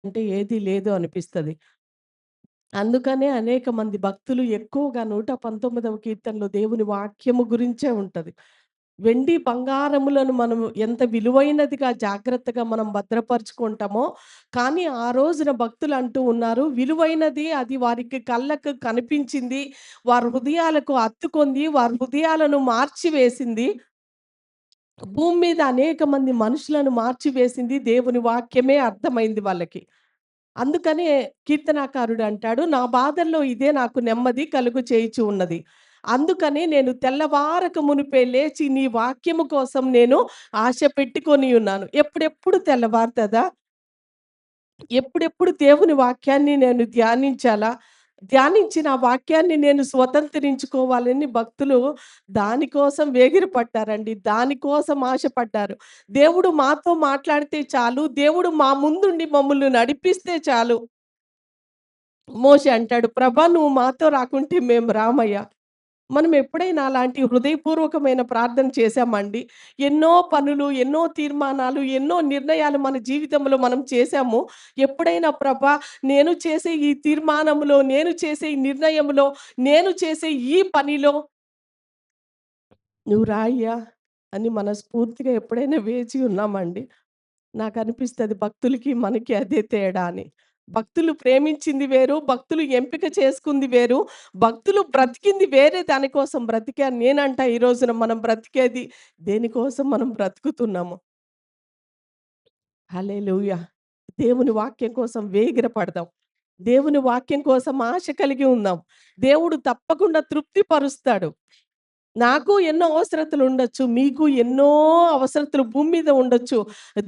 అంటే ఏది లేదు అనిపిస్తది. అందుకనే అనేక మంది భక్తులు ఎక్కువగా 119వ కీర్తనలో దేవుని వాక్యము గురించే ఉంటది. వెండి, బంగారములను మనం ఎంత విలువైనదిగా జాగ్రత్తగా మనం భద్రపరుచుకుంటామో, కానీ ఆ రోజున భక్తులు అంటూ ఉన్నారు, విలువైనది అది వారికి కళ్ళకు కనిపించింది. వారి హృదయాలకు హత్తుకుంది. వారి హృదయాలను మార్చివేసింది. భూమి మీద అనేక మంది మనుషులను మార్చివేసింది దేవుని వాక్యమే అర్థమైంది వాళ్ళకి. అందుకనే కీర్తనాకారుడు అంటాడు, "నా బాధల్లో ఇదే నాకు నెమ్మది కలుగు చేయుచు ఉన్నది. అందుకని నేను తెల్లవారక మునుపే లేచి నీ వాక్యము కోసం నేను ఆశ పెట్టుకొని ఉన్నాను." ఎప్పుడెప్పుడు తెల్లవారుతదా? ఎప్పుడెప్పుడు దేవుని వాక్యాన్ని నేను ధ్యానించాలా? ధ్యానించిన ఆ వాక్యాన్ని నేను స్వతంత్రించుకోవాలని భక్తులు దానికోసం వేగిరపడ్డారండి. దానికోసం ఆశపడ్డారు. దేవుడు మాతో మాట్లాడితే చాలు, దేవుడు మా ముందుండి మమ్మల్ని నడిపిస్తే చాలు. మోషే అంటాడు, "ప్రభా! నువ్వు మాతో రాకుంటే మేము రామయ్యా." మనం ఎప్పుడైనా అలాంటి హృదయపూర్వకమైన ప్రార్థన చేశామండి? ఎన్నో పనులు, ఎన్నో తీర్మానాలు, ఎన్నో నిర్ణయాలు మన జీవితంలో మనం చేశాము. ఎప్పుడైనా ప్రభా! నేను చేసే ఈ తీర్మానంలో, నేను చేసే ఈ నిర్ణయంలో, నేను చేసే ఈ పనిలో నువ్వు రాయ్యా అని మనస్ఫూర్తిగా ఎప్పుడైనా వేచి ఉన్నామండి? నాకనిపిస్తది భక్తులకి, మనకి అదే తేడా అని. భక్తులు ప్రేమించింది వేరు, భక్తులు ఎంపిక చేసుకుంది వేరు, భక్తులు బ్రతికింది వేరే దాని కోసం బ్రతికారు. నేనంటా ఈ రోజున మనం బ్రతికేది దేనికోసం మనం బ్రతుకుతున్నాము. హల్లెలూయా! దేవుని వాక్యం కోసం వేగిర పడదాం. దేవుని వాక్యం కోసం ఆశ కలిగి ఉందాం. దేవుడు తప్పకుండా తృప్తి పరుస్తాడు. నాకు ఎన్నో అవసరతలుండొచ్చు. మీకు ఎన్నో అవసరతలు భూమి మీద ఉండొచ్చు.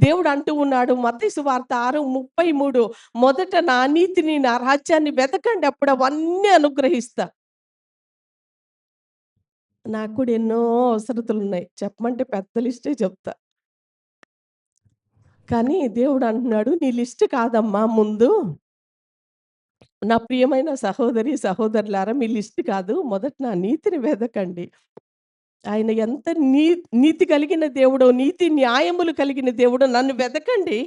దేవుడు అంటూ ఉన్నాడు మత్తయి సువార్త 6:33 మొదట నా నీతిని, నా రాజ్యాన్ని వెతకండి అప్పుడు అవన్నీ అనుగ్రహిస్తా. నాకు కూడా ఎన్నో అవసరతలున్నాయి. చెప్పమంటే పెద్ద లిస్టే చెప్తా. కానీ దేవుడు అంటున్నాడు, "నీ లిస్ట్ కాదమ్మా ముందు. నా ప్రియమైన సహోదరి, సహోదరులారా మీ లిస్ట్ కాదు. మొదట నా నీతిని వెదకండి." ఆయన ఎంత నీతి కలిగిన దేవుడో, నీతి న్యాయములు కలిగిన దేవుడో నన్ను వెదకండి.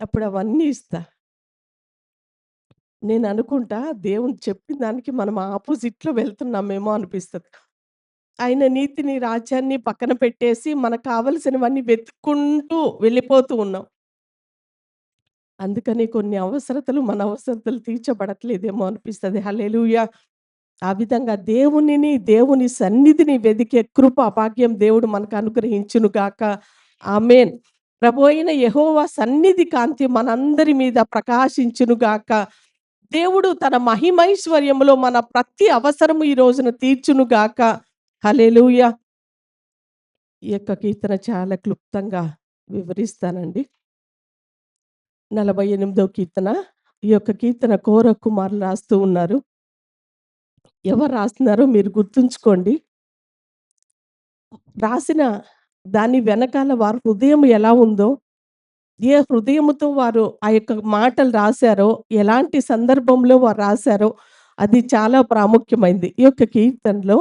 అప్పుడు అవన్నీ ఇస్తా. నేననుకుంటా దేవుడు చెప్పిన దానికి మనం ఆపోజిట్‌లో వెళ్తున్నామేమో అనిపిస్తది. ఆయన నీతిని, రాజ్యాన్ని పక్కన పెట్టేసి మనకు కావాల్సినవన్నీ వెతుక్కుంటూ వెళ్ళిపోతూ ఉన్నాం. అందుకని కొన్ని అవసరతలు మన అవసరతలు తీర్చబడట్లేదేమో అనిపిస్తది. హల్లెలూయా! ఆ విధంగా దేవుని సన్నిధిని వెదికే కృప, భాగ్యం దేవుడు మనకు అనుగ్రహించును గాక. ఆమేన్. ప్రభువైన యెహోవా సన్నిధి కాంతి మనందరి మీద ప్రకాశించును గాక. దేవుడు తన మహిమైశ్వర్యములో మన ప్రతి అవసరము ఈ రోజున తీర్చును గాక. హల్లెలూయా! ఈ యొక్క కీర్తన చాలా క్లుప్తంగా వివరిస్తానండి. 48వ కీర్తన. ఈ యొక్క కీర్తన కోర కుమారులు రాస్తూ ఉన్నారు. ఎవరు రాస్తున్నారో మీరు గుర్తుంచుకోండి. రాసిన దాని వెనకాల వారి హృదయం ఎలా ఉందో, ఏ హృదయముతో వారు ఆ యొక్క మాటలు రాసారో, ఎలాంటి సందర్భంలో వారు రాసారో, అది చాలా ప్రాముఖ్యమైంది. ఈ యొక్క కీర్తనలో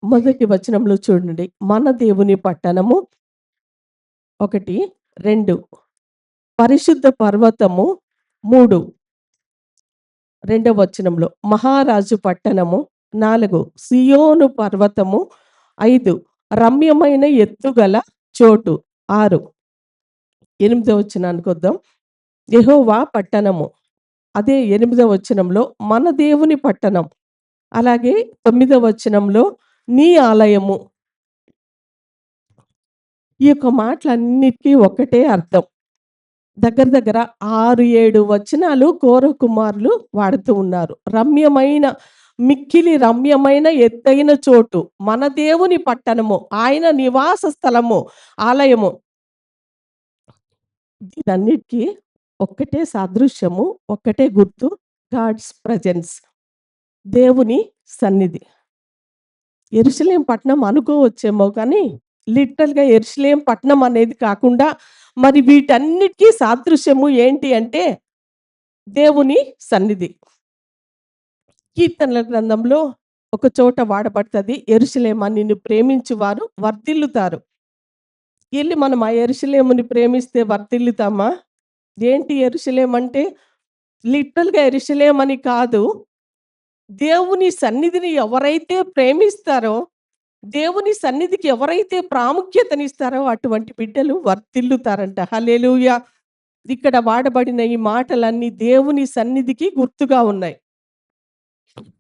మొదటి వచనంలో చూడండి. మన దేవుని పట్టణము 1, 2 పరిశుద్ధ పర్వతము 3 రెండవ వచనంలో మహారాజు పట్టణము 4 సియోను పర్వతము 5 రమ్యమైన ఎత్తుగల చోటు 6 ఎనిమిదవ వచనానికొద్దాం. యెహోవా పట్టణము. అదే ఎనిమిదవ వచనంలో మన దేవుని పట్టణం. అలాగే తొమ్మిదవ వచనంలో నీ ఆలయము. ఈ యొక్క మాటలన్నిటికీ ఒకటే అర్థం. దగ్గర దగ్గర 6, 7 వచనాలు కోర కుమారులు వాడుతూ ఉన్నారు. రమ్యమైన, మిక్కిలి రమ్యమైన ఎత్తైన చోటు, మన దేవుని పట్టణము, ఆయన నివాస స్థలము, ఆలయము. దీనన్నిటికి ఒక్కటే సాదృశ్యము, ఒక్కటే గుర్తు గాడ్స్ ప్రెజెన్స్. దేవుని సన్నిధి. యెరూషలేం పట్టణం అనుకోవచ్చేమో కానీ, లిటరల్‌గా యెరూషలేం పట్టణం అనేది కాకుండా, మరి వీటన్నిటికి సాదృశ్యము ఏంటి అంటే, దేవుని సన్నిధి. కీర్తనల గ్రంథంలో ఒక చోట వాడబడతది. యెరూషలేమా నిన్ను ప్రేమించువారు వర్ధిల్లుతారు. ఎళ్లి మనం ఆ యెరూషలేముని ప్రేమిస్తే వర్ధిల్లుతామా? ఏంటి యెరూషలేం అంటే లిటరల్‌గా యెరూషలేం అని కాదు. దేవుని సన్నిధిని ఎవరైతే ప్రేమిస్తారో, దేవుని సన్నిధికి ఎవరైతే ప్రాముఖ్యతనిస్తారో అటువంటి బిడ్డలు వర్ధిల్లుతారంట. హల్లెలూయా! ఇక్కడ వాడబడిన ఈ మాటలన్నీ దేవుని సన్నిధికి గుర్తుగా ఉన్నాయి.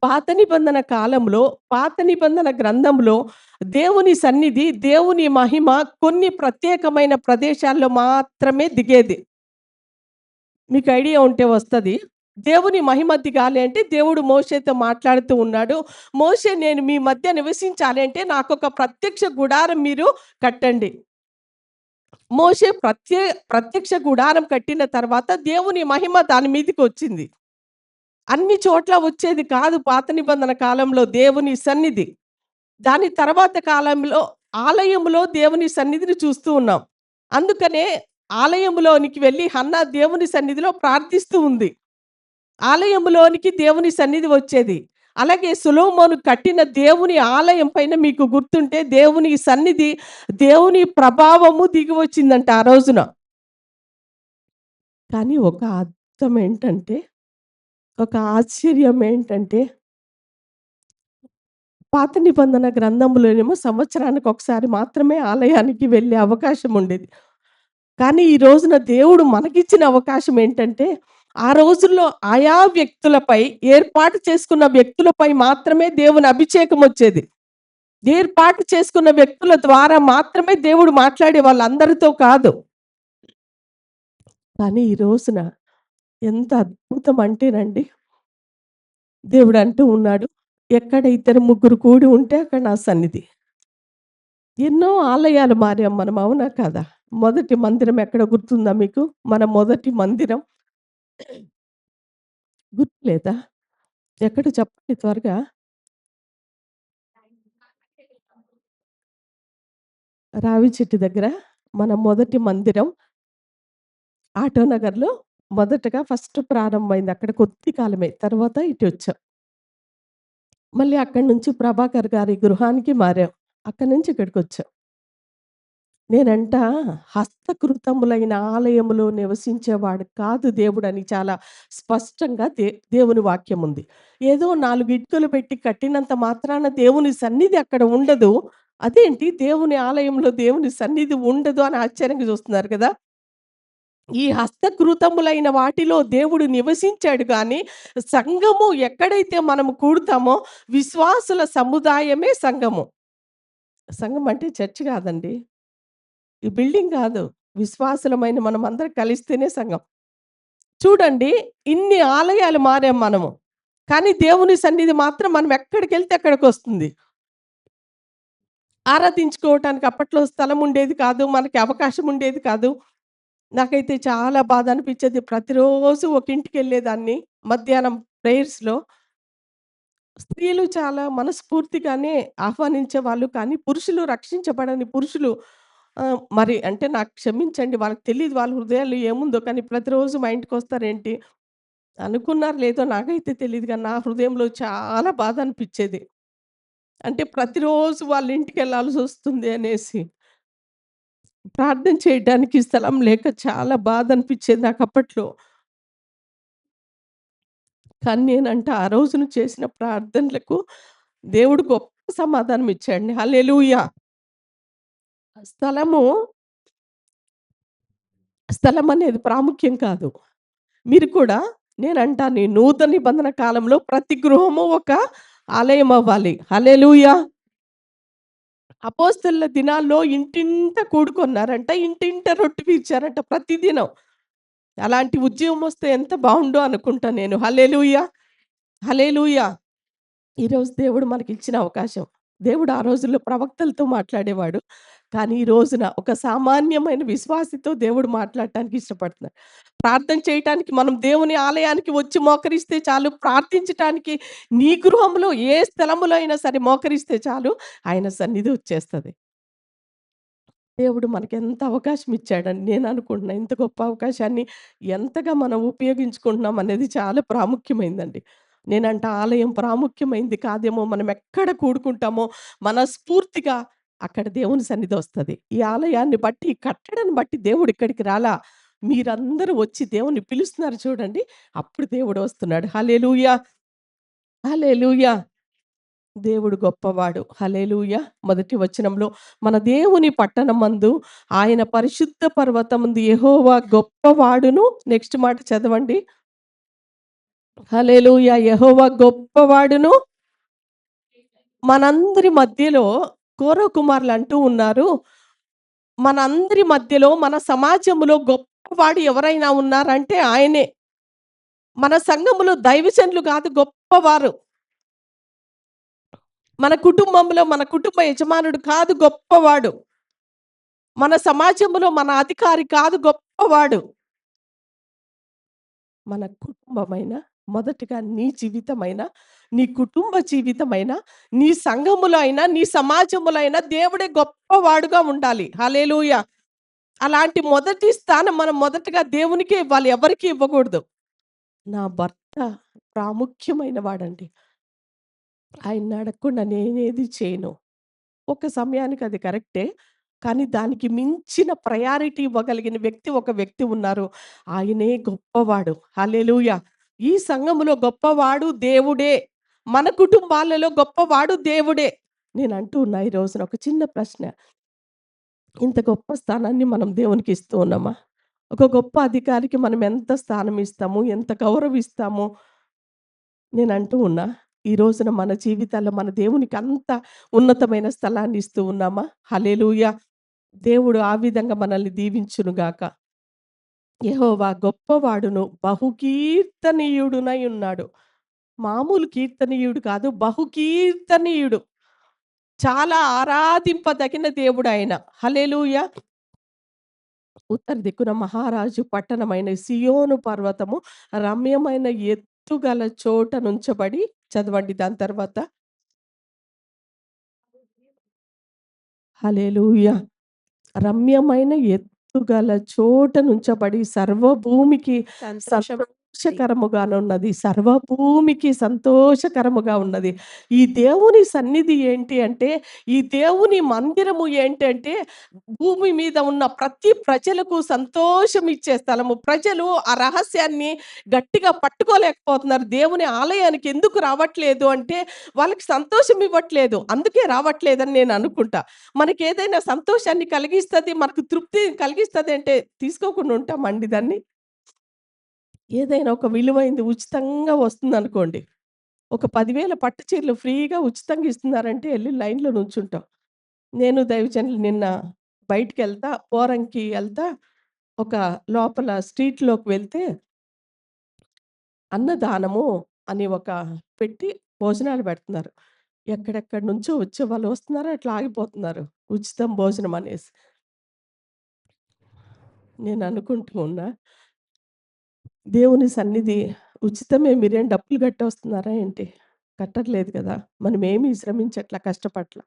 పాత నిబంధన కాలంలో, పాత నిబంధన గ్రంథంలో దేవుని సన్నిధి, దేవుని మహిమ కొన్ని ప్రత్యేకమైన ప్రదేశాల్లో మాత్రమే దిగేది. మీకు ఐడియా ఉంటే వస్తది. దేవుని మహిమ దిగాలి అంటే దేవుడు మోషేతో మాట్లాడుతూ ఉన్నాడు. మోషే నేను మీ మధ్య నివసించాలి అంటే నాకొక ప్రత్యక్ష గుడారం మీరు కట్టండి. మోషే ప్రత్యక్ష గుడారం కట్టిన తర్వాత దేవుని మహిమ దాని మీదకొచ్చింది. అన్ని చోట్ల వచ్చేది కాదు పాత నిబంధన కాలంలో దేవుని సన్నిధి. దాని తర్వాత కాలంలో ఆలయంలో దేవుని సన్నిధిని చూస్తూ ఉన్నాం. అందుకనే ఆలయంలోనికి వెళ్లి హన్నా దేవుని సన్నిధిలో ప్రార్థిస్తూ ఉంది. ఆలయంలోనికి దేవుని సన్నిధి వచ్చేది. అలాగే సొలొమోను కట్టిన దేవుని ఆలయం పైన మీకు గుర్తుంటే దేవుని సన్నిధి, దేవుని ప్రభావము దిగి వచ్చిందంట ఆ రోజున. కానీ ఒక అర్థం ఏంటంటే, ఒక ఆశ్చర్యం ఏంటంటే, పాత నిబంధన గ్రంథంలోనేమో సంవత్సరానికి ఒకసారి మాత్రమే ఆలయానికి వెళ్ళే అవకాశం ఉండేది. కానీ ఈ రోజున దేవుడు మనకిచ్చిన అవకాశం ఏంటంటే, ఆ రోజుల్లో ఆయా వ్యక్తులపై ఏర్పాటు చేసుకున్న వ్యక్తులపై మాత్రమే దేవుని అభిషేకం వచ్చేది. ఏర్పాటు చేసుకున్న వ్యక్తుల ద్వారా మాత్రమే దేవుడు మాట్లాడేవాళ్ళు అందరితో కాదు. కానీ ఈ రోజున ఎంత అద్భుతం అంటేనండి, దేవుడు అంటూ ఉన్నాడు, ఎక్కడ ఇద్దరు ముగ్గురు కూడి ఉంటే అక్కడ నా సన్నిధి. ఎన్నో ఆలయాలు మారాం మనం అవునా కాదా? మొదటి మందిరం ఎక్కడ గుర్తుందా మీకు? మన మొదటి మందిరం గుర్తులేదా? ఎక్కడ చెప్పండి త్వరగా? రావి చెట్టు దగ్గర మన మొదటి మందిరం ఆటో నగర్‌లో మొదటగా ఫస్ట్ ప్రారంభమైంది. అక్కడ కొద్ది కాలమే. తర్వాత ఇటొచ్చాం. మళ్ళీ అక్కడి నుంచి ప్రభాకర్ గారి గృహానికి మారాం. అక్కడి నుంచి ఇక్కడికొచ్చాం. నేనంట హస్తకృతములైన ఆలయములో నివసించేవాడు కాదు దేవుడని చాలా స్పష్టంగా దేవుని వాక్యం ఉంది. ఏదో 4 ఇటుకలు పెట్టి కట్టినంత మాత్రాన దేవుని సన్నిధి అక్కడ ఉండదు. అదేంటి దేవుని ఆలయంలో దేవుని సన్నిధి ఉండదు అని ఆశ్చర్యంగా చూస్తున్నారు కదా! ఈ హస్తకృతములైన వాటిలో దేవుడు నివసించాడు గానీ, సంఘము ఎక్కడైతే మనము కూడుతామో విశ్వాసుల సముదాయమే సంఘము. సంఘం అంటే చర్చ్ కాదండి. ఈ బిల్డింగ్ కాదు. విశ్వాసులమైన మనమందరం కలిస్తేనే సంఘం. చూడండి ఇన్ని ఆలయాలు మారాం మనము. కానీ దేవుని సన్నిధి మాత్రం మనం ఎక్కడికెళ్తే అక్కడికొస్తుంది. ఆరాధించుకోవటానికి అప్పట్లో స్థలం ఉండేది కాదు. మనకి అవకాశం ఉండేది కాదు. నాకైతే చాలా బాధ అనిపిచ్చేది. ప్రతిరోజు ఒక ఇంటికెళ్ళేదాన్ని మధ్యాహ్నం ప్రేయర్స్‌లో. స్త్రీలు చాలా మనస్ఫూర్తిగానే ఆహ్వానించేవాళ్ళు. కానీ పురుషులు రక్షించబడని పురుషులు మరి అంటే నాకు క్షమించండి. వాళ్ళకి తెలీదు వాళ్ళ హృదయాల్లో ఏముందో కానీ ప్రతిరోజు మా ఇంటికొస్తారేంటి? అనుకున్నారో లేదో నాకైతే తెలీదు గానీ నా హృదయంలో చాలా బాధ అనిపిచ్చేది. అంటే ప్రతిరోజు వాళ్ళ ఇంటికెళ్ళాల్సొస్తుంది అనేసి. ప్రార్థన చేయడానికి స్థలం లేక చాలా బాధ అనిపిచ్చేది నాకప్పట్లో. కానీ నేనంట ఆ రోజున చేసిన ప్రార్థనలకు దేవుడు గొప్ప సమాధానం ఇచ్చాడండి. హల్లెలూయా! స్థలము, స్థలం అనేది ప్రాముఖ్యం కాదు. మీరు కూడా నేనంటాను ఈ నూతన నిబంధన కాలంలో ప్రతి గృహము ఒక ఆలయం అవ్వాలి. హల్లెలూయా! అపోస్తలుల దినాల్లో ఇంటింట కూడుకున్నారంట. ఇంటింట రొట్టె పీల్చారంట ప్రతిదినం. అలాంటి ఉద్యమం వస్తే ఎంత బావుండో అనుకుంటా నేను. హల్లెలూయా! హల్లెలూయా! ఈరోజు దేవుడు మనకిచ్చిన అవకాశం. దేవుడు ఆ రోజుల్లో ప్రవక్తలతో మాట్లాడేవాడు. కానీ ఈ రోజున ఒక సామాన్యమైన విశ్వాసితో దేవుడు మాట్లాడటానికి ఇష్టపడుతున్నాడు. ప్రార్థన చేయటానికి మనం దేవుని ఆలయానికి వచ్చి మోకరిస్తే చాలు. ప్రార్థించటానికి నీ గృహంలో ఏ స్థలములో అయినా సరే మోకరిస్తే చాలు. ఆయన సన్నిధి వచ్చేస్తది. దేవుడు మనకెంత అవకాశం ఇచ్చాడని నేను అనుకుంటున్నా. ఇంత గొప్ప అవకాశాన్ని ఎంతగా మనం ఉపయోగించుకుంటున్నాం అనేది చాలా ప్రాముఖ్యమైందండి. నేనంట ఆలయం ప్రాముఖ్యమైంది కాదేమో, మనం ఎక్కడ కూడుకుంటామో మనస్ఫూర్తిగా అక్కడ దేవుని సన్నిధి వస్తది. ఈ ఆలయాన్ని బట్టి, ఈ కట్టడాన్ని బట్టి దేవుడు ఇక్కడికి రాలా. మీరందరూ వచ్చి దేవుణ్ణి పిలుస్తున్నారు చూడండి. అప్పుడు దేవుడు వస్తున్నాడు. హల్లెలూయా! హల్లెలూయా! దేవుడు గొప్పవాడు. హల్లెలూయా! మొదటి వచనంలో మన దేవుని పట్టణమందు ఆయన పరిశుద్ధ పర్వతమందు యెహోవా గొప్పవాడును నెక్స్ట్ మాట చదవండి. హల్లెలూయా! యెహోవా గొప్పవాడును మనందరి మధ్యలో కోరహ కుమారులు అంటూ ఉన్నారు. మనందరి మధ్యలో మన సమాజంలో గొప్పవాడు ఎవరైనా ఉన్నారంటే ఆయనే. మన సంఘములో దైవజనులు కాదు గొప్పవారు. మన కుటుంబంలో మన కుటుంబ యజమానుడు కాదు గొప్పవాడు. మన సమాజంలో మన అధికారి కాదు గొప్పవాడు. మన కుటుంబమైన మొదటిగా నీ జీవితమైనా, నీ కుటుంబ జీవితమైనా, నీ సంఘములో అయినా, నీ సమాజములో అయినా దేవుడే గొప్పవాడుగా ఉండాలి. హల్లెలూయా! అలాంటి మొదటి స్థానం మనం మొదటగా దేవునికే ఇవ్వాలి. ఎవరికీ ఇవ్వకూడదు. నా భర్త ప్రాముఖ్యమైన వాడండి. ఆయన్ని అడగకుండా నేనేది చేయను. ఒక సమయానికి అది కరెక్టే. కానీ దానికి మించిన ప్రయారిటీ ఇవ్వగలిగిన వ్యక్తి ఒక వ్యక్తి ఉన్నారు. ఆయనే గొప్పవాడు. హల్లెలూయా! ఈ సంఘములో గొప్పవాడు దేవుడే. మన కుటుంబాలలో గొప్పవాడు దేవుడే. నేనంటూ ఉన్నా ఈ రోజున ఒక చిన్న ప్రశ్న. ఇంత గొప్ప స్థానాన్ని మనం దేవునికి ఇస్తూ ఉన్నామా? ఒక గొప్ప అధికారికి మనం ఎంత స్థానం ఇస్తాము? ఎంత గౌరవిస్తాము? నేనంటూ ఉన్నా. ఈ రోజున మన జీవితాల్లో మన దేవునికి అంత ఉన్నతమైన స్థలాన్ని ఇస్తూ ఉన్నామా? హల్లెలూయా! దేవుడు ఆ విధంగా మనల్ని దీవించునుగాక. యెహోవా గొప్పవాడును, బహుకీర్తనీయుడునై ఉన్నాడు. మామూలు కీర్తనీయుడు కాదు, బహుకీర్తనీయుడు. చాలా ఆరాధింపదగిన దేవుడాయన. హల్లెలూయా! ఉత్తర దిక్కున మహారాజు పట్టణమైన సియోను పర్వతము రమ్యమైన ఎత్తుగల చోట నుంచబడి చదవండి దాని తర్వాత. హల్లెలూయా! రమ్యమైన ఎత్తుగల చోట నుంచబడి సర్వభూమికి సంతోషకరముగానున్నది. సర్వభూమికి సంతోషకరముగా ఉన్నది. ఈ దేవుని సన్నిధి ఏంటి అంటే, ఈ దేవుని మందిరము ఏంటంటే, భూమి మీద ఉన్న ప్రతి ప్రజలకు సంతోషం ఇచ్చే స్థలము. ప్రజలు ఆ రహస్యాన్ని గట్టిగా పట్టుకోలేకపోతున్నారు. దేవుని ఆలయానికి ఎందుకు రావట్లేదు అంటే, వాళ్ళకి సంతోషం ఇవ్వట్లేదు. అందుకే రావట్లేదని నేను అనుకుంటా. మనకేదైనా సంతోషాన్ని కలిగిస్తది, మనకు తృప్తి కలిగిస్తది అంటే తీసుకోకుండా ఉంటామండి దాన్ని? ఏదైనా ఒక విలువైంది ఉచితంగా వస్తుందనుకోండి. ఒక 10,000 పట్టు చీరలు ఫ్రీగా ఉచితంగా ఇస్తున్నారంటే ఎళ్లి లైన్‌లో నుంచుంటాం. నేను దైవజనులు నిన్న బయటికెళ్తా, పోరంకి ఎళ్తా ఒక లోపల స్ట్రీట్‌లోకి వెళ్తే అన్నదానము అని ఒక పెట్టి భోజనాలు పెడుతున్నారు. ఎక్కడెక్కడి నుంచో వచ్చేవాళ్ళు వస్తున్నారు, అట్లా ఆగిపోతున్నారు. ఉచితం భోజనం అనేసి. నేను అనుకుంటూ ఉన్నా, దేవుని సన్నిధి ఉచితమే మీరేం డబ్బులు కట్టొస్తున్నారా ఏంటి? కట్టట్లేదు కదా! మనమేమి శ్రమించట్ల, కష్టపడట్ల.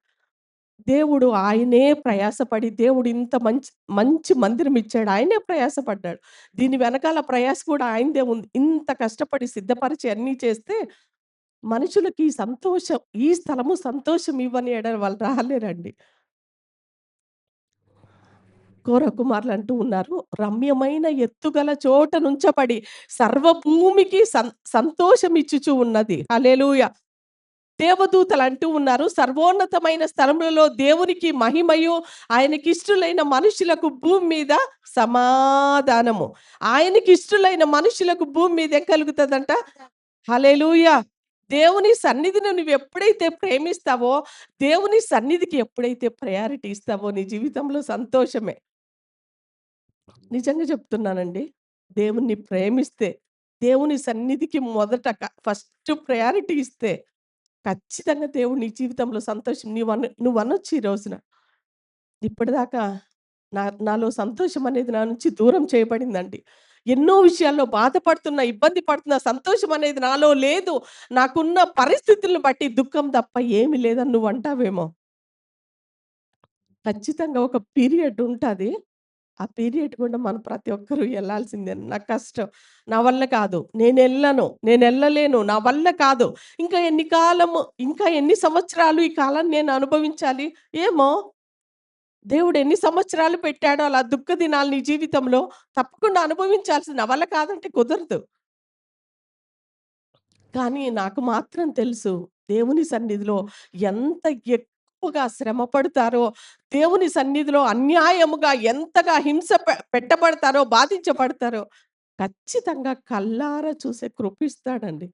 దేవుడు ఆయనే ప్రయాసపడి దేవుడు ఇంత మంచి మంచి మందిరం ఇచ్చాడు. ఆయనే ప్రయాసపడ్డాడు. దీని వెనకాల ప్రయాస కూడా ఆయనదే ఉంది. ఇంత కష్టపడి సిద్ధపరిచి అన్నీ చేస్తే మనుషులకి సంతోషం ఈ స్థలము సంతోషం ఇవ్వని ఎడల వాళ్ళు రాలేరండి. ఘోర కుమారులు అంటూ ఉన్నారు. రమ్యమైన ఎత్తుగల చోట నుంచబడి సర్వభూమికి సంతోషమిచ్చుచు ఉన్నది. హల్లెలూయా! దేవదూతలు అంటూ ఉన్నారు. సర్వోన్నతమైన స్థలములలో దేవునికి మహిమయు, ఆయనకిష్టులైన మనుషులకు భూమి మీద సమాధానము. ఆయనకిష్టులైన మనుషులకు భూమి మీద ఏం కలుగుతదంట? హల్లెలూయా! దేవుని సన్నిధిని నువ్వెప్పుడైతే ప్రేమిస్తావో, దేవుని సన్నిధికి ఎప్పుడైతే ప్రయారిటీ ఇస్తావో నీ జీవితంలో సంతోషమే. నిజంగా చెప్తున్నానండి. దేవుణ్ణి ప్రేమిస్తే, దేవుని సన్నిధికి మొదట ఫస్ట్ ప్రయారిటీ ఇస్తే, ఖచ్చితంగా దేవుడు నీ జీవితంలో సంతోషం నువ్వనొచ్చు ఈ రోజున. ఇప్పటిదాకా నాలో సంతోషం అనేది నా నుంచి దూరం చేయబడిందండి. ఎన్నో విషయాల్లో బాధపడుతున్నా, ఇబ్బంది పడుతున్నా, సంతోషం అనేది నాలో లేదు. నాకున్న పరిస్థితులను బట్టి దుఃఖం తప్ప ఏమి లేదని నువ్వంటావేమో. ఖచ్చితంగా ఒక పీరియడ్ ఉంటది. ఆ పీరియడ్ గుండా మనం ప్రతి ఒక్కరు ఎళ్ళాల్సిందే. నాకు కష్టం. నా వల్ల కాదు. నేనెళ్ళలేను. నా వల్ల కాదు. ఇంకా ఎన్ని సంవత్సరాలు ఈ కాలాన్ని నేను అనుభవించాలి? ఏమో! దేవుడు ఎన్ని సంవత్సరాలు పెట్టాడో అలా దుఃఖ దినాలు నీ జీవితంలో తప్పకుండా అనుభవించాల్సింది. నా వల్ల కాదంటే కుదరదు. కానీ నాకు మాత్రం తెలుసు దేవుని సన్నిధిలో ఎంత ఎక్కువగా శ్రమ పడతారో, దేవుని సన్నిధిలో అన్యాయముగా ఎంతగా హింస పెట్టబడతారో, బాధించబడతారో ఖచ్చితంగా కళ్ళారా చూసే కృపిస్తాడండి.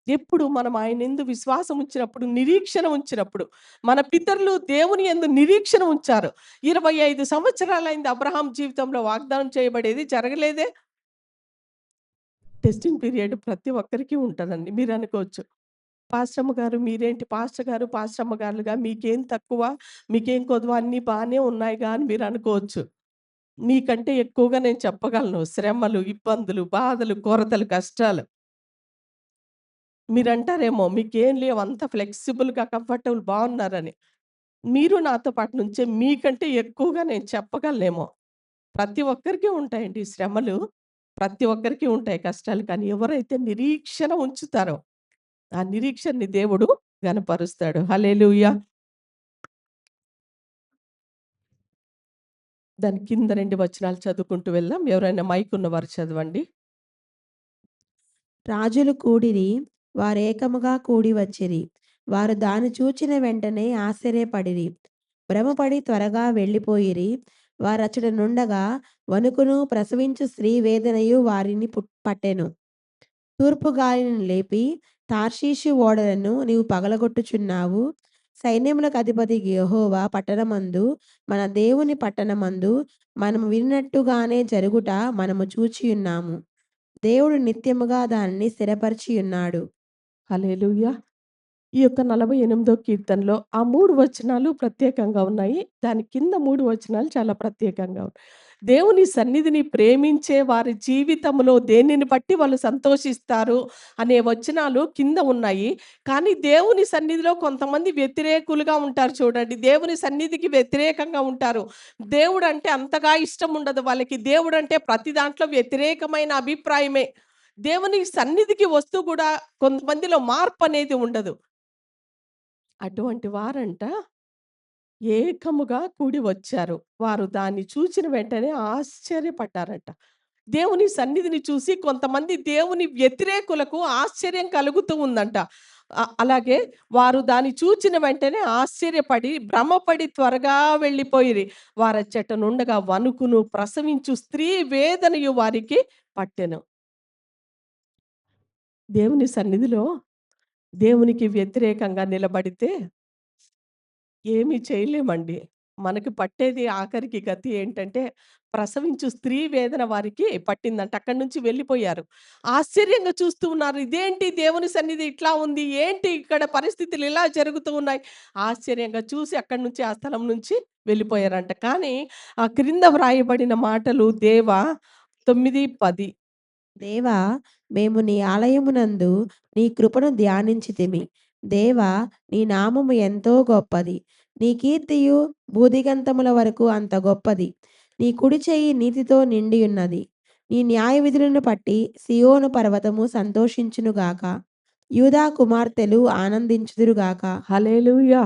ఎప్పుడు మనం ఆయనందు విశ్వాసం ఉంచినప్పుడు, నిరీక్షణ ఉంచినప్పుడు, మన పితరులు దేవుని యందు నిరీక్షణ ఉంచారు. 25 సంవత్సరాలైంది అబ్రహాం జీవితంలో వాగ్దానం చేయబడేది జరగలేదే. టెస్టింగ్ పీరియడ్ ప్రతి ఒక్కరికి ఉంటదండి. మీరనుకోవచ్చు, పాస్టమ్మ గారు మీరేంటి పాస్టర్ గారు, పాస్టమ్మ గారులుగా మీకేం తక్కువ, మీకేం కొదువ అన్నీ బానే ఉన్నాయిగా అని మీరనుకోవచ్చు. మీకంటే ఎక్కువగా నేను చెప్పగలను. శ్రమలు, ఇబ్బందులు, బాధలు, కొరతలు, కష్టాలు. మీరంటారేమో మీకేం లేవు అంతా ఫ్లెక్సిబుల్‌గా, కంఫర్టబుల్ బావున్నారని. మీరు నాతో పాటు నుంచే మీకంటే ఎక్కువగా నేను చెప్పగలనేమో. ప్రతి ఒక్కరికి ఉంటాయండి శ్రమలు. ప్రతి ఒక్కరికి ఉంటాయి కష్టాలు. కానీ ఎవరైతే నిరీక్షణ ఉంచుతారో, ఆ నిరీక్షణని దేవుడు ఘనపరుస్తాడు. హల్లెలూయా! దాని కింద 2 వచనాలు చదువుకుంటూ వెళ్దాం. ఎవరైనా మైక్ ఉన్నవారు చదవండి. రాజులు కూడిరి, వారేకముగా కూడి వచ్చిరి. వారు దాని చూచిన వెంటనే ఆశ్చర్యపడిరి. భ్రమపడి త్వరగా వెళ్ళిపోయిరి. వారచ్చట నుండగా వణుకును ప్రసవించు స్త్రీ వేదనయు వారిని పట్టెను. తూర్పు గాలిని లేపి తార్షీషు ఓడలను నీవు పగలగొట్టుచున్నావు. సైన్యములకు అధిపతి యెహోవా పట్టణమందు, మన దేవుని పట్టణమందు మనము విన్నట్టుగానే జరుగుట మనము చూచియున్నాము. దేవుడు నిత్యముగా దానిని స్థిరపరచియున్నాడు. హల్లెలూయా! ఈ యొక్క 48వ కీర్తనలో ఆ 3 వచనాలు ప్రత్యేకంగా ఉన్నాయి. దాని కింద 3 వచనాలు చాలా ప్రత్యేకంగా ఉన్నాయి. దేవుని సన్నిధిని ప్రేమించే వారి జీవితంలో దేనిని బట్టి వాళ్ళు సంతోషిస్తారు అనే వచనాలు కింద ఉన్నాయి. కానీ దేవుని సన్నిధిలో కొంతమంది వ్యతిరేకులుగా ఉంటారు చూడండి. దేవుని సన్నిధికి వ్యతిరేకంగా ఉంటారు. దేవుడంటే అంతగా ఇష్టం ఉండదు వాళ్ళకి. దేవుడంటే ప్రతి దాంట్లో వ్యతిరేకమైన అభిప్రాయమే. దేవుని సన్నిధికి వస్తూ కూడా కొంతమందిలో మార్పనేది ఉండదు. అటువంటి వారంట ఏకముగా కూడి వచ్చారు. వారు దాన్ని చూచిన వెంటనే ఆశ్చర్యపడ్డారట. దేవుని సన్నిధిని చూసి కొంతమంది దేవుని వ్యతిరేకులకు ఆశ్చర్యం కలుగుతూ ఉందంట. అలాగే వారు దాన్ని చూచిన వెంటనే ఆశ్చర్యపడి, భ్రమపడి త్వరగా వెళ్ళిపోయిరి. వారచ్చట నుండగా వణుకును ప్రసవించు స్త్రీ వేదనయు వారికి పట్టెను. దేవుని సన్నిధిలో దేవునికి వ్యతిరేకంగా నిలబడితే ఏమి చేయలేమండి. మనకి పట్టేది ఆఖరికి గతి ఏంటంటే, ప్రసవించు స్త్రీ వేదన వారికి పట్టిందంట. అక్కడి నుంచి వెళ్ళిపోయారు. ఆశ్చర్యంగా చూస్తూ ఉన్నారు. ఇదేంటి దేవుని సన్నిధి ఇట్లా ఉంది? ఏంటి ఇక్కడ పరిస్థితులు ఇలా జరుగుతూ ఉన్నాయి? ఆశ్చర్యంగా చూసి అక్కడి నుంచి ఆ స్థలం నుంచి వెళ్ళిపోయారంట. కానీ ఆ క్రింద వ్రాయబడిన మాటలు దేవా 9, 10 దేవా, మేము నీ ఆలయమునందు నీ కృపను ధ్యానించితిమి. దేవా, నీ నామము ఎంతో గొప్పది. నీ కీర్తియు భూదిగంతముల వరకు అంత గొప్పది. నీ కుడి చెయ్యి నీతితో నిండియున్నది. నీ న్యాయ విధులను బట్టి సియోను పర్వతము సంతోషించునుగాక. యూదా కుమార్తెలు ఆనందించుదురుగాక. హల్లెలూయా!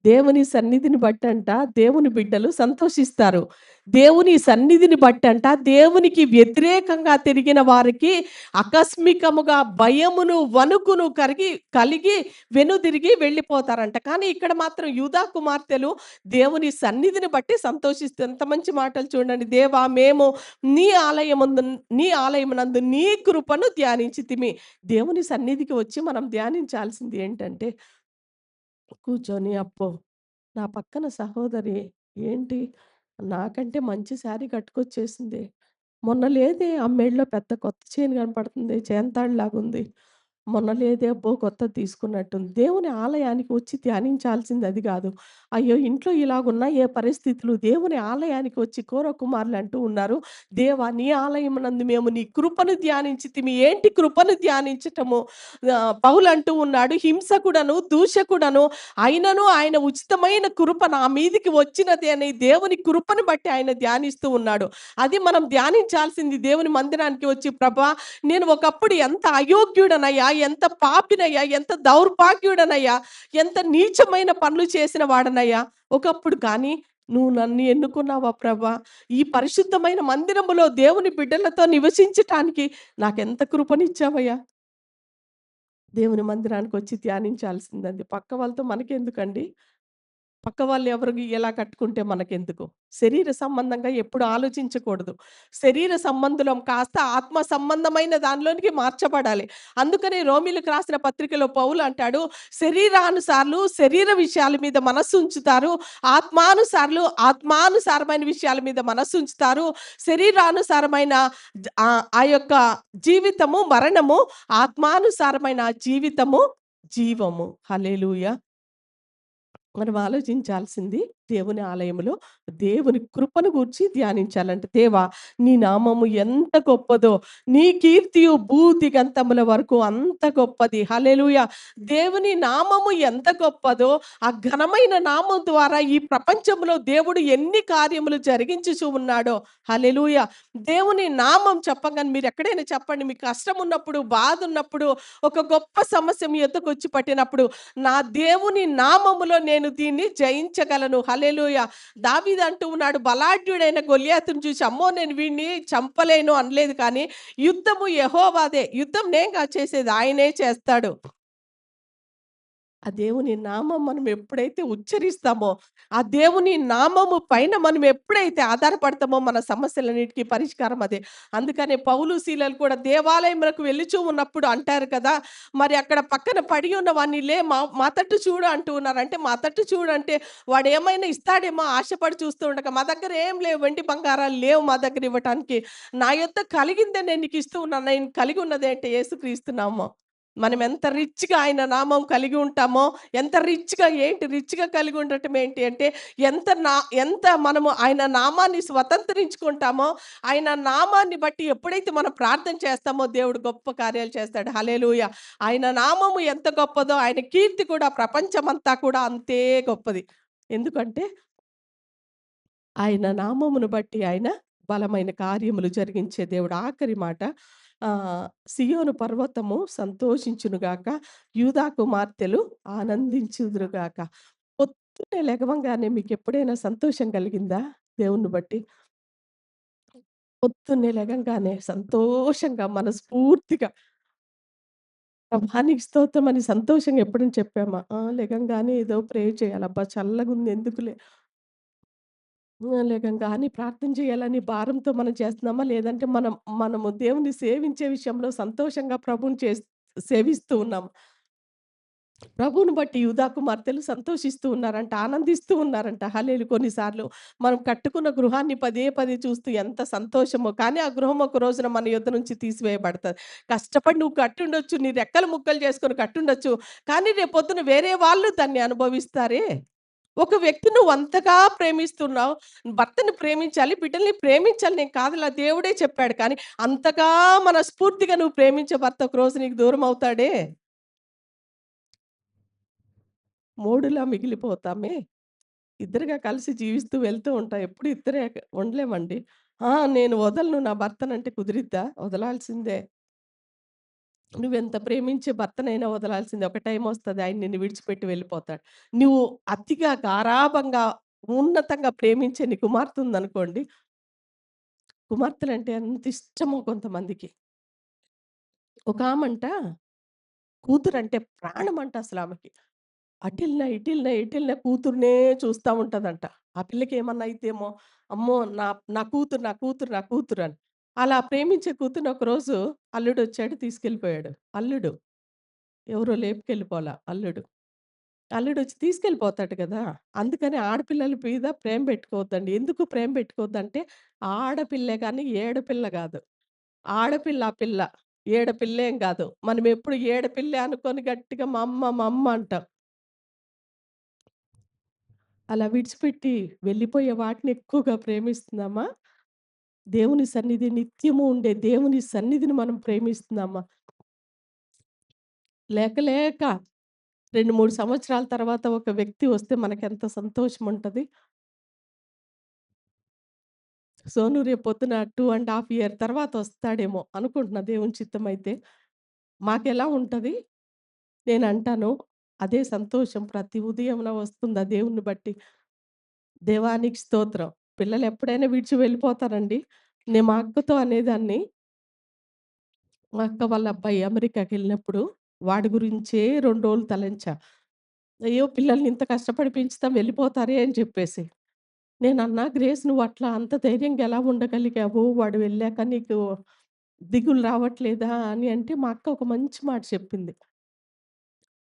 దేవుని సన్నిధిని బట్టంట దేవుని బిడ్డలు సంతోషిస్తారు. దేవుని సన్నిధిని బట్టంట దేవునికి వ్యతిరేకంగా తిరిగిన వారికి ఆకస్మికముగా భయమును, వణుకును కలిగి వెనుదిరిగి వెళ్ళిపోతారంట. కానీ ఇక్కడ మాత్రం యూదా కుమార్తెలు దేవుని సన్నిధిని బట్టి సంతోషిస్తూ ఎంత మంచి మాటలు చూడండి. దేవా మేము నీ ఆలయమునందు నీ కృపను ధ్యానించితిమి. దేవుని సన్నిధికి వచ్చి మనం ధ్యానించాల్సింది ఏంటంటే కూర్చొని అబ్బో! నా పక్కన సహోదరి ఏంటి నాకంటే మంచి శారీ కట్టుకొచ్చేసింది. మొన్న లేదే ఆ మెడలో పెద్ద కొత్త చైన్ కనపడుతుంది. చేంతాడులాగుంది. మొన్న లేదే అబ్బో! కొత్తది తీసుకున్నట్టుంది. దేవుని ఆలయానికి వచ్చి ధ్యానించాల్సింది అది గాదు. అయ్యో! ఇంట్లో ఇలాగున్నాయే పరిస్థితులు. దేవుని ఆలయానికి వచ్చి కోర కుమారులు అంటూ ఉన్నారు. దేవా నీ ఆలయమునందు మేము నీ కృపను ధ్యానించితిమి. ఏంటి కృపను ధ్యానించటము? పౌలు అంటూ ఉన్నాడు హింసకుడను, దూషకుడను అయినను ఆయన ఉచితమైన కృప నా మీదికి వచ్చినది అని దేవుని కృపను బట్టి ఆయన ధ్యానిస్తూ ఉన్నాడు. అది మనం ధ్యానించాల్సింది దేవుని మందిరానికి వచ్చి ప్రభా నేను ఒకప్పుడు ఎంత అయోగ్యుడనయ్యా, ఎంత పాపినయ్యా, ఎంత దౌర్భాగ్యుడనయ్యా, ఎంత నీచమైన పనులు చేసిన వాడనయ్యా ఒకప్పుడు. కానీ నువ్వు నన్ను ఎన్నుకున్నావా ప్రభా! ఈ పరిశుద్ధమైన మందిరములో దేవుని బిడ్డలతో నివసించటానికి నాకెంత కృపనిచ్చావయ్యా! దేవుని మందిరానికొచ్చి ధ్యానించాల్సిందండి. పక్క వాళ్ళతో మనకెందుకండి? పక్క వాళ్ళు ఎవరికి ఎలా కట్టుకుంటే మనకెందుకు? శరీర సంబంధంగా ఎప్పుడు ఆలోచించకూడదు. శరీర సంబంధులం కాస్త ఆత్మ సంబంధమైన దానిలోనికి మార్చబడాలి. అందుకనే రోమీయులకు రాసిన పత్రికలో పౌలు అంటాడు, శరీరానుసారులు శరీర విషయాల మీద మనస్సుంచుతారు. ఆత్మానుసారమైన విషయాల మీద మనస్సుంచుతారు. శరీరానుసారమైన ఆ యొక్క జీవితము మరణము, ఆత్మానుసారమైన జీవితము జీవము. హల్లెలూయా! మనం ఆలోచించాల్సింది దేవుని ఆలయములో దేవుని కృపను గూర్చి ధ్యానించాలంట. దేవా! నీ నామము ఎంత గొప్పదో, నీ కీర్తియు భూదిగంతముల వరకు అంత గొప్పది. హల్లెలూయా! దేవుని నామము ఎంత గొప్పదో, ఆ ఘనమైన నామం ద్వారా ఈ ప్రపంచంలో దేవుడు ఎన్ని కార్యములు జరిగించుచు ఉన్నాడో. హల్లెలూయా! దేవుని నామం చెప్పంగానే మీరెక్కడైనా చెప్పండి. మీకు కష్టం ఉన్నప్పుడు, బాధ ఉన్నప్పుడు, ఒక గొప్ప సమస్య మీ యొద్దకొచ్చి పట్టినప్పుడు నా దేవుని నామములో నేను దీన్ని జయించగలను. హల్లెలూయా! దావీదు అంటూ ఉన్నాడు, బలాఢ్యుడైన గొల్యాతును చూసి, అమ్మో! నేను వీడిని చంపలేను అనలేదు కానీ, యుద్ధము యెహోవాదే. యుద్ధం నేను కాదు చేసేది, ఆయనే చేస్తాడు. ఆ దేవుని నామం మనం ఎప్పుడైతే ఉచ్చరిస్తామో, ఆ దేవుని నామము పైన మనం ఎప్పుడైతే ఆధారపడతామో మన సమస్యలన్నిటికి పరిష్కారం అదే. అందుకనే పౌలు, శీలలు కూడా దేవాలయములకు వెళ్ళుచూ ఉన్నప్పుడు అంటారు కదా! మరి అక్కడ పక్కన పడి ఉన్న వాడిని మా తట్టు చూడు అంటూ ఉన్నారు. అంటే మా తట్టు చూడు అంటే వాడేమైనా ఇస్తాడేమో ఆశపడి చూస్తూ ఉండక, మా దగ్గర ఏం లేవు, వెండి బంగారాలు లేవు మా దగ్గర ఇవ్వటానికి. నా యొద్ద కలిగిందే నేను నీకు ఇస్తూ ఉన్నాను. నేను కలిగి ఉన్నదేంటి? యేసుక్రీస్తు నామం. మనం ఎంత రిచ్‌గా ఆయన నామం కలిగి ఉంటామో, ఎంత రిచ్‌గా కలిగి ఉండటం ఏంటి అంటే, ఎంత మనము ఆయన నామాన్ని స్వతంత్రించుకుంటామో, ఆయన నామాన్ని బట్టి ఎప్పుడైతే మనం ప్రార్థన చేస్తామో దేవుడు గొప్ప కార్యాలు చేస్తాడు. హల్లెలూయా! ఆయన నామము ఎంత గొప్పదో, ఆయన కీర్తి కూడా ప్రపంచమంతా కూడా అంతే గొప్పది. ఎందుకంటే ఆయన నామమును బట్టి ఆయన బలమైన కార్యములు జరిగించే దేవుడు. ఆఖరి మాట సియోను పర్వతము సంతోషించునుగాక, యూదా కుమార్తెలు ఆనందించుదురుగాక. పొద్దున్నే లెగవంగానే మీకెప్పుడైనా సంతోషం కలిగిందా దేవుణ్ణి బట్టి? పొద్దున్నే లెగంగానే సంతోషంగా మనస్ఫూర్తిగా ప్రభా! నీకు స్తోత్రం అని సంతోషంగా ఎప్పుడైనా చెప్పామా? లెగంగానే ఏదో ప్రేయర్ చేయాలి. అబ్బా! చల్లగుంది ఎందుకులే లెగంగానే ప్రార్థన చేయాలని భారంతో మనం చేస్తున్నామా? లేదంటే మనము దేవుని సేవించే విషయంలో సంతోషంగా ప్రభువుని సేవిస్తూ ఉన్నామా? ప్రభువుని బట్టి యూదా కుమార్తెలు సంతోషిస్తూ ఉన్నారంట. ఆనందిస్తూ ఉన్నారంట. కొన్నిసార్లు మనం కట్టుకున్న గృహాన్ని పదే పదే చూస్తూ ఎంత సంతోషమో, కానీ ఆ గృహం ఒక రోజున మన యొద్ద నుంచి తీసివేయబడతది. కష్టపడి నువ్వు కట్టుండొచ్చు. నీ రెక్కలు ముక్కలు చేసుకొని కట్టుండొచ్చు. కానీ రేపొద్దున వేరే వాళ్ళు దాన్ని అనుభవిస్తారే. ఒక వ్యక్తి నువ్వు అంతగా ప్రేమిస్తున్నావు. భర్తని ప్రేమించాలి, బిడ్డల్ని ప్రేమించాలి నేను కాదలా దేవుడే చెప్పాడు. కానీ అంతగా మనస్ఫూర్తిగా నువ్వు ప్రేమించే భర్త ఒక రోజు నీకు దూరం అవుతాడే. మోడులా మిగిలిపోతామే. ఇద్దరుగా కలిసి జీవిస్తూ వెళ్తూ ఉంటాం. ఎప్పుడు ఇద్దరే ఉండలేమండి. నేను వదలను నా భర్తనంటే కుదిరిద్దా? వదలాల్సిందే. నువ్వెంత ప్రేమించే భర్తనైనా వదలాల్సిందే. ఒక టైమొస్తది ఆయన నిన్ను విడిచిపెట్టి వెళ్ళిపోతాడు. నువ్వు అతిగా గారాబంగా, ఉన్నతంగా ప్రేమించే నీ కుమార్తె ఉందనుకోండి, కుమార్తెలంటే ఎంత ఇష్టమో కొంతమందికి. ఒకామంట కూతురంటే ప్రాణమంట అసలామెకి. ఎటెళ్ళినా కూతుర్నే చూస్తా ఉంటదంట. ఆ పిల్లకేమన్నా అయితేమో, అమ్మో! నా నా కూతురు, నా కూతురు, నా కూతురు అని. అలా ప్రేమించే కూతురిని ఒకరోజు అల్లుడొచ్చాడు తీసుకెళ్ళిపోయాడు. అల్లుడు. ఎవరో లేపుకెళ్ళిపోలా అల్లుడు. అల్లుడొచ్చి తీసుకెళ్ళిపోతాడు గదా! అందుకని ఆడపిల్లల మీద ప్రేమ పెట్టుకోవద్దండి. ఎందుకు ప్రేమ పెట్టుకోవద్దంటే, ఆడపిల్లే గాని ఏడపిల్ల గాదు. ఆడపిల్ల ఆ పిల్ల. ఏడపిల్లేం గాదు. మనమెప్పుడు ఏడపిల్లే అనుకోని గట్టిగా మా అమ్మ, మా అమ్మ అంటాం. అలా విడిచిపెట్టి వెళ్ళిపోయే వాటిని ఎక్కువగా ప్రేమిస్తున్నామా? దేవుని సన్నిధి నిత్యము ఉండే దేవుని సన్నిధిని మనం ప్రేమిస్తున్నామా? లేక 2, 3 సంవత్సరాల తర్వాత ఒక వ్యక్తి వస్తే మనకెంత సంతోషముంటది. సోను రేపొద్దున 2 ½ ఇయర్ తర్వాత వస్తాడేమో అనుకుంటున్నా దేవుని చిత్తమైతే. మాకెలా ఉంటది? నేనంటాను అదే సంతోషం ప్రతి ఉదయమున వస్తుందా దేవుడిని బట్టి? దేవానికి స్తోత్రం. పిల్లలెప్పుడైనా విడిచి వెళ్ళిపోతారండి. నేను మా అక్కతో అనేదాన్ని, మా అక్క వాళ్ళ అబ్బాయి అమెరికాకెళ్ళినప్పుడు వాడి గురించే 2 రోజులు తలంచా. అయ్యో! పిల్లల్ని ఇంత కష్టపడి పెంచుతాం వెళ్ళిపోతారే అని చెప్పేసి. నేనన్నా, "గ్రేస్ నువ్వు అట్లా అంత ధైర్యంగా ఎలా ఉండగలిగావు? వాడు వెళ్ళాక నీకు దిగులు రావట్లేదా?" అని అంటే మా అక్క ఒక మంచి మాట చెప్పింది.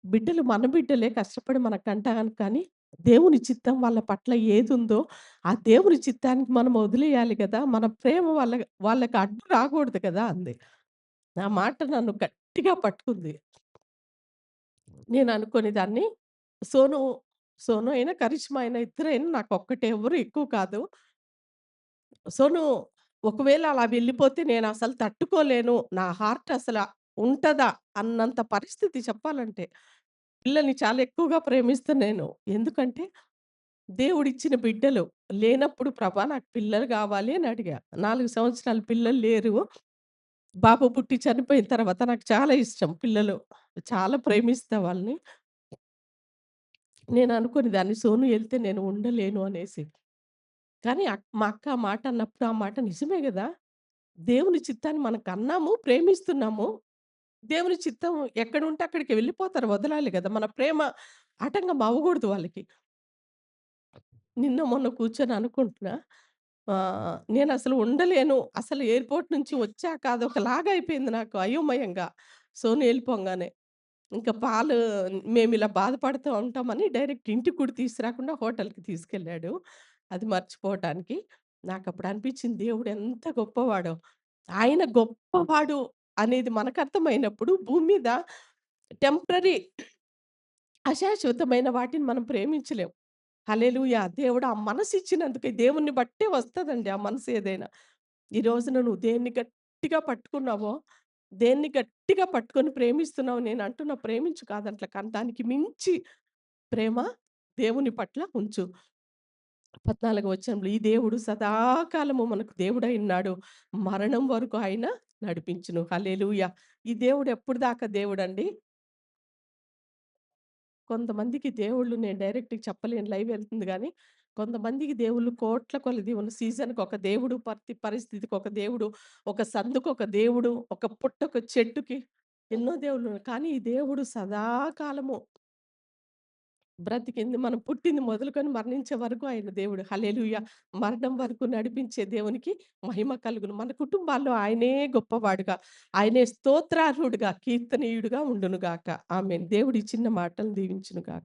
బిడ్డలు మన బిడ్డలే కష్టపడి మనకంటాను కానీ, దేవుని చిత్తం వాళ్ళ పట్ల ఏదుందో, ఆ దేవుని చిత్తానికి మనం వదిలేయాలి గదా! మన ప్రేమ వాళ్ళకి అడ్డు రాకూడదు కదా! అంది. ఆ మాట నన్ను గట్టిగా పట్టుకుంది. నేను అనుకునేదాన్ని, సోను, సోను అయినా, కరిష్మా అయినా ఇద్దరైనా నాకొక్కటే, ఎవరు ఎక్కువ కాదు. సోను ఒకవేళ అలా వెళ్ళిపోతే నేనసలు తట్టుకోలేను. నా హార్ట్ అసల ఉంటదా అన్నంత పరిస్థితి చెప్పాలంటే. పిల్లల్ని చాలా ఎక్కువగా ప్రేమిస్తాను నేను. ఎందుకంటే దేవుడిచ్చిన బిడ్డలు. లేనప్పుడు ప్రభా నాకు పిల్లలు గావాలి అని అడిగా. 4 సంవత్సరాలు పిల్లలు లేరు. బాబు పుట్టి చనిపోయిన తర్వాత నాకు చాలా ఇష్టం పిల్లలు. చాలా ప్రేమిస్తా వాళ్ళని. నేను అనుకునేదాన్ని సోను ఎళ్తే నేను ఉండలేను అనేసి. కానీ మా అక్క ఆ మాట అన్నప్పుడు ఆ మాట నిజమే గదా! దేవుని చిత్తాన్ని మనం కన్నాము, ప్రేమిస్తున్నాము. దేవుని చిత్తం ఎక్కడుంటే అక్కడికి వెళ్ళిపోతారు. వదలాలి గదా! మన ప్రేమ ఆటంకం అవ్వగూడదు వాళ్ళకి. నిన్న మొన్న కూర్చొని అనుకుంటున్నా. నేనసలు ఉండలేను. అసలు ఎయిర్‌పోర్ట్ నుంచి వచ్చాక అదొకలాగా అయిపోయింది నాకు అయోమయంగా. సోని ఎళ్ళిపోంగానే. ఇంకా పాలు మేమిలా బాధపడుతూ ఉంటామని డైరెక్ట్ ఇంటికి కూడా తీసుకురాకుండా హోటల్‌కి తీసుకెళ్ళాడు. అది మర్చిపోవటానికి. నాకప్పుడు అనిపించింది దేవుడు ఎంత గొప్పవాడో. ఆయన గొప్పవాడు అనేది మనకర్థమైనప్పుడు భూమి మీద టెంపరరీ అశాశ్వతమైన వాటిని మనం ప్రేమించలేం. హల్లెలూయా! దేవుడు ఆ మనసిచ్చినందుకే దేవుడిని బట్టే వస్తదండి ఆ మనసు ఏదైనా. ఈ రోజున నువ్వు దేన్ని గట్టిగా పట్టుకున్నావో, దేన్ని గట్టిగా పట్టుకొని ప్రేమిస్తున్నావో నేను అంటున్న ప్రేమించు కాదంట్ల కానీ దానికి మించి ప్రేమ దేవుని పట్ల ఉంచు. 14 వచనంలో ఈ దేవుడు సదాకాలము మనకు దేవుడై ఉన్నాడు. మరణం వరకు ఆయన నడిపించును. హల్లెలూయా! ఈ దేవుడు ఎప్పటిదాకా దేవుడండి. కొంతమందికి దేవుళ్ళు నేను డైరెక్ట్‌గా చెప్పలేను. లైవ్ ఎళ్తుంది గానీ, కొంతమందికి దేవుళ్ళు కోట్ల కొలది ఉన్న సీజన్‌కొక దేవుడు, పరిస్థితికొక దేవుడు, ఒక సందుకొక దేవుడు, ఒక పుట్టొక చెట్టుకి ఎన్నో దేవుళ్ళు. కానీ ఈ దేవుడు సదాకాలము బ్రతికింది మనం పుట్టింది మొదలుకొని మరణించే వరకు ఆయన దేవుడు. హల్లెలూయా! మరణం వరకు నడిపించే దేవునికి మహిమ కలుగును. మన కుటుంబాల్లో ఆయనే గొప్పవాడుగా, ఆయనే స్తోత్రార్హుడుగా, కీర్తనీయుడుగా ఉండును గాక. ఆమేన్. దేవుడు ఈ చిన్న మాటలు దీవించును గాక.